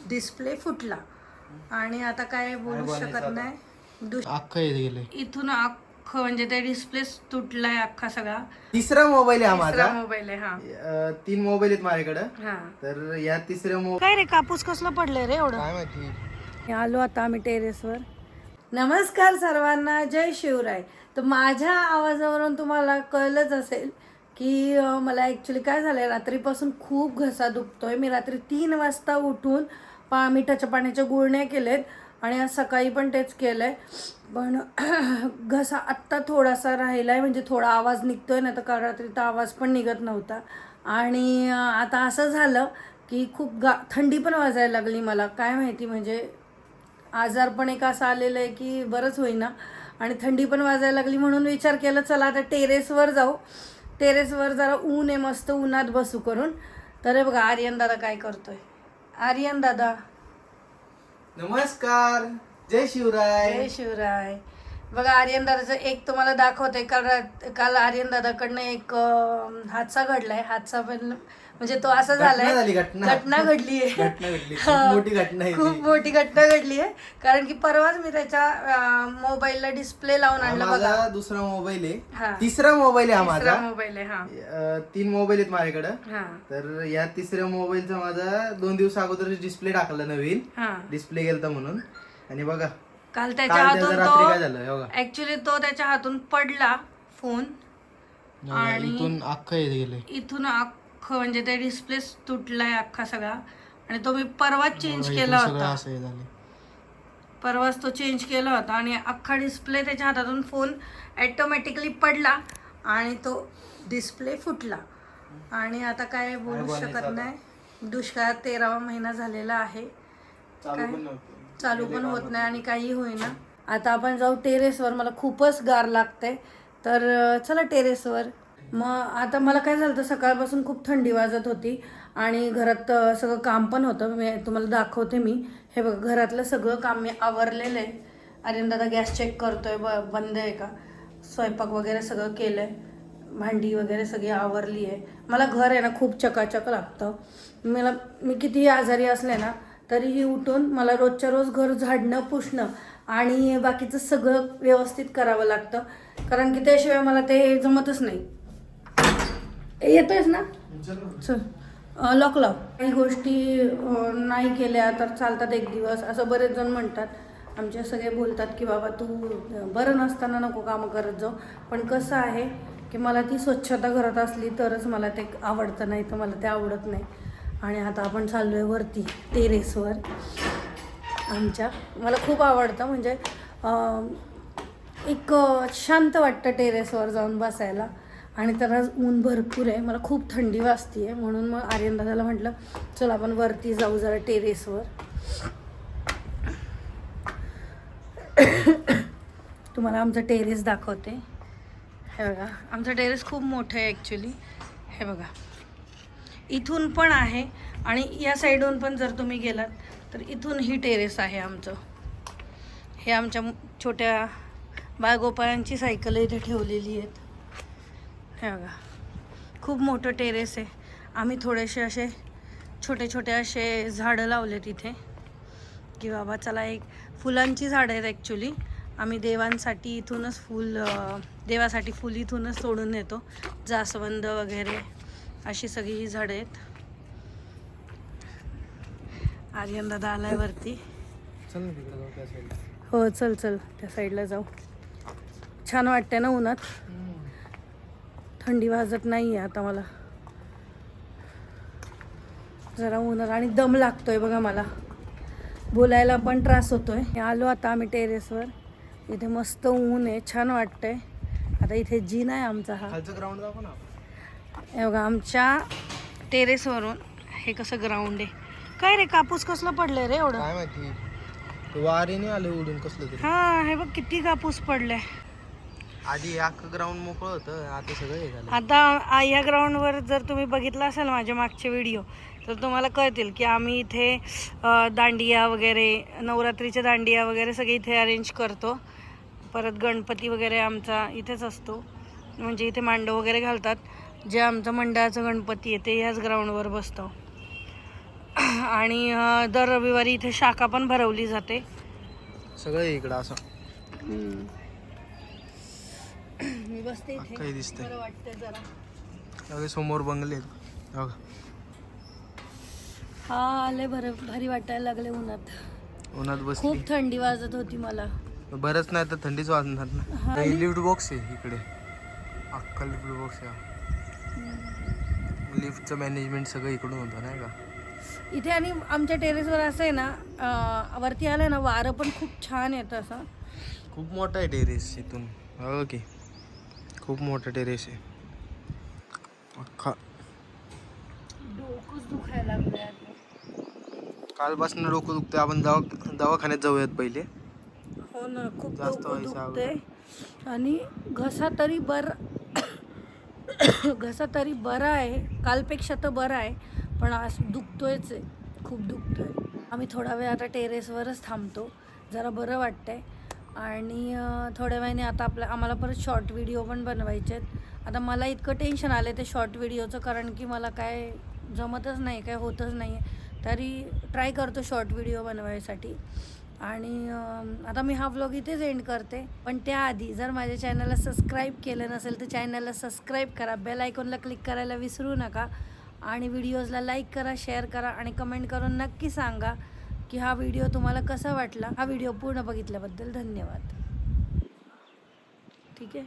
Display फुटला आणि आता काय बोलू शकत नाही. अख्खा येत गेले इथून अख्खं म्हणजे ते डिस्प्ले तुटलाय अख्खा सगळा. तिसरा मोबाईल आहे हा तिसरा माझा. मोबाईल आहे हा. 3 मोबाईल आहेत माझ्याकडे. हा तर या तिसऱ्या मोबाईल काय रे कापूस कसला पडलाय रे एवढं. काय माहिती. आलो आता आम्ही टेरेसवर. नमस्कार सर्वांना, जय शिवराय. तर माझ्या आवाजावरून तुम्हाला कळलंच असेल की मला ॲक्च्युली काय झालं आहे, रात्रीपासून खूप घसा दुखतोय. मी रात्री 3 वाजता उठून मिठाच्या पाण्याच्या गुळण्या केलेत आणि आज सकाळी पण तेच केलं आहे. पण घसा आत्ता थोडासा राहिला आहे, म्हणजे थोडा आवाज निघतोय ना, तर काल रात्री तर आवाज पण निघत नव्हता. आणि आता असं झालं की खूप थंडी पण वाजायला लागली मला. काय माहिती, म्हणजे आजार पण एक असं आलेलं आहे की बरंच होईना. आणि थंडी पण वाजायला लागली म्हणून विचार केला चला आता टेरेसवर जाऊ. टेरेसवर जरा ऊन आहे, मस्त उन्हात बसू करून. तर हे बघा आर्यन दादा काय करतोय. आर्यन दादा नमस्कार, जय शिवराय. जय शिवराय. बघा आर्यन दादाचं एक तुम्हाला दाखवते. काल आर्यन दादाकडनं एक हादसा घडलाय. हादसा पण म्हणजे तो असा झालाय, घटना घडली आहे. खूप मोठी घटना आहे. खूप मोठी घटना घडली आहे. कारण की परवाच मी त्याच्या मोबाईलला डिस्प्ले लावून आणला. बघा दुसरा मोबाईल हा. आहे. तिसरा मोबाईल आहे हा तिसरा माझा. मोबाईल आहे हा. 3 मोबाईल आहेत माझ्याकडे. हा तर या तिसऱ्या मोबाईलचा माझा 2 दिवस अगोदर डिस्प्ले टाकला, नवीन हा. डिस्प्ले गेलता म्हणून. आणि बघा काल त्याच्या हातून रात्री काय झालं हे बघा. ऍक्च्युली तो त्याच्या हातून पडला फोन आणि इथून अख्खा येत गेले. इथून अख्खं म्हणजे ते डिस्प्ले तुटलाय अख्खा सगळा. आणि तो मी परवाच चेंज केला होता. परवाच तो चेंज केला होता आणि अख्खा डिस्प्ले त्याच्या हातातून फोन ॲटोमॅटिकली पडला आणि तो डिस्प्ले फुटला. आणि आता काय बोलू शकत नाही. दुष्काळात 13वा महिना झालेला आहे. चालू पण होत नाही आणि काही होईना. आता आपण जाऊ टेरेसवर. मला खूपच गार लागते, तर चला टेरेसवर. मग आता मला काय झालं तर सकाळपासून खूप थंडी वाजत होती आणि घरात सगळं काम पण होतं. मी तुम्हाला दाखवते. मी हे बघा घरातलं सगळं काम मी आवरलेलं आहे. आर्यन दादा गॅस चेक करतोय बंद आहे का. स्वयंपाक वगैरे सगळं केलं आहे. भांडी वगैरे सगळी आवरली आहे. मला घर आहे ना खूप चकाचक लागतं. मी कितीही आजारी असले ना तरीही उठून मला रोजच्या रोज घर झाडणं, पुसणं आणि बाकीचं सगळं व्यवस्थित करावं लागतं. कारण की त्याशिवाय मला ते जमतच नाही. येतोयच ना, चल लॉक लाव. काही गोष्टी नाही केल्या तर चालतात एक दिवस, असं बरेच जण म्हणतात. आमचे सगळे बोलतात की बाबा तू बरं नसताना नको कामं करत जाऊ. पण कसं आहे की मला ती स्वच्छता घरात असली तरच मला ते आवडतं, नाही तर मला ते आवडत नाही. आणि आता आपण चाललो आहे वरती टेरेसवर आमच्या. मला खूप आवडतं, म्हणजे एक शांत वाटतं टेरेसवर जाऊन बसायला. आणि तर आज ऊन भरपूर आहे, मला खूप थंडी वाजती आहे. म्हणून मग आर्यन दादाला म्हटलं चल आपण वरती जाऊ जरा टेरेसवर. तुम्हाला आमचं टेरेस दाखवते. हे बघा आमचं टेरेस खूप मोठं आहे ॲक्च्युली. हे बघा इथून पण आहे आणि या साईडून पण जर तुम्ही गेलात तर इथूनही टेरेस आहे आमचं. हे आमच्या छोट्या बाळगोपाळांची सायकल इथे ठेवलेली आहेत. हे बघा खूप मोठं टेरेस आहे. आम्ही थोडेसे असे छोटे छोटे असे झाडं लावले तिथे की बाबा चला. एक फुलांची झाडं आहेत ॲक्च्युली. आम्ही देवांसाठी इथूनच देवासाठी फुल इथूनच तोडून नेतो. जास्वंद वगैरे अशी सगळी ही झाडं आहेत. आर्यन दादा आलाय वरती. हो चल चल त्या साईडला जाऊ. छान वाटते ना उन्हात. थंडी वाजत नाही आहे आता मला जरा उन्हात. आणि दम लागतोय बघा मला, बोलायला पण त्रास होतोय. आलो आता आम्ही टेरेसवर. इथे मस्त ऊन आहे, छान वाटतंय. आता इथे जीन आहे आमचा. हा ग्राउंड दाखव ना. हे बघा आमच्या टेरेसवरून हे कसं ग्राउंड आहे. काय रे कापूस कसलं पडलंय रे एवढं. काय माहिती, वारीने आले उडून कसलं तरी. हा हे बघ किती कापूस पडलाय. आधी अख्खं ग्राउंड मोकळं होतं, आता सगळं हे झालं. आता या ग्राउंडवर जर तुम्ही बघितलं असेल माझ्या मागचे व्हिडिओ तर तुम्हाला कळतील की आम्ही इथे दांडिया वगैरे, नवरात्रीच्या दांडिया वगैरे सगळे इथे अरेंज करतो. परत गणपती वगैरे आमचा इथेच असतो. म्हणजे इथे मांडव वगैरे घालतात. जे आमचं मंडळाचं गणपती आहे ते ह्याच ग्राउंडवर बसतो. आणि दर रविवारी इथे शाखा पण भरवली जाते. सगळं आहे इकडं असं मी बसते इथे, काही दिसतंय. बरं वाटतंय जरा. सगळे समोर बंगले आहेत. बघा. हा आले बरं, भारी वाटायला लागले उन्हात. उन्हात बसली. खूप थंडी वाजत होती मला. बरंच नाही तर थंडीच वाजणार हा. ना. लिफ्ट बॉक्स आहे इकडे, अख्खा लिफ्ट बॉक्स आहे. लिफ्टचं मॅनेजमेंट सगळं इकडून होतं नाही का. इथे आणि आमच्या टेरेसवर असं आहे ना, वरती आलं ना वारं पण खूप छान येतं असं. खूप मोठा आहे टेरेस इथून. ओके, खूप मोठा टेरेस आहे अख्खा. डोकंच दुखायला लागलं आता. कालपासून डोकं दुखते. आपण दवाखान्यात जाऊयात पहिले. हो ना, खूप जास्त डोकं व्हायचं दुखते. आणि घसा तरी घसा तरी बरा आहे, कालपेक्षा तर बरा आहे, पण आज दुखतोयच आहे, खूप दुखतोय. आम्ही थोडा वेळ आता टेरेसवरच थांबतो, जरा बरं वाटतंय. आणि थोड्या वेळाने आता आम्हाला परत शॉर्ट व्हिडिओ पण बनवायचे आहेत. आता मला इतकं टेन्शन आलं ते शॉर्ट व्हिडिओचं, कारण की मला काय जमतच नाही, काय होतच नाही आहे. तरी ट्राय करतो शॉर्ट व्हिडिओ बनवायसाठी. आणि आता मी हा व्लॉग इथेच एंड करते. पण त्याआधी जर माझ्या चॅनलला सबस्क्राईब केलं नसेल तर चॅनलला सबस्क्राईब करा, बेल आयकॉनला क्लिक करायला विसरू नका. आणि व्हिडिओजला लाईक करा, शेअर करा आणि कमेंट करून नक्की सांगा की हा व्हिडिओ तुम्हाला कसा वाटला. हा व्हिडिओ पूर्ण बघितल्याबद्दल धन्यवाद. ठीक आहे.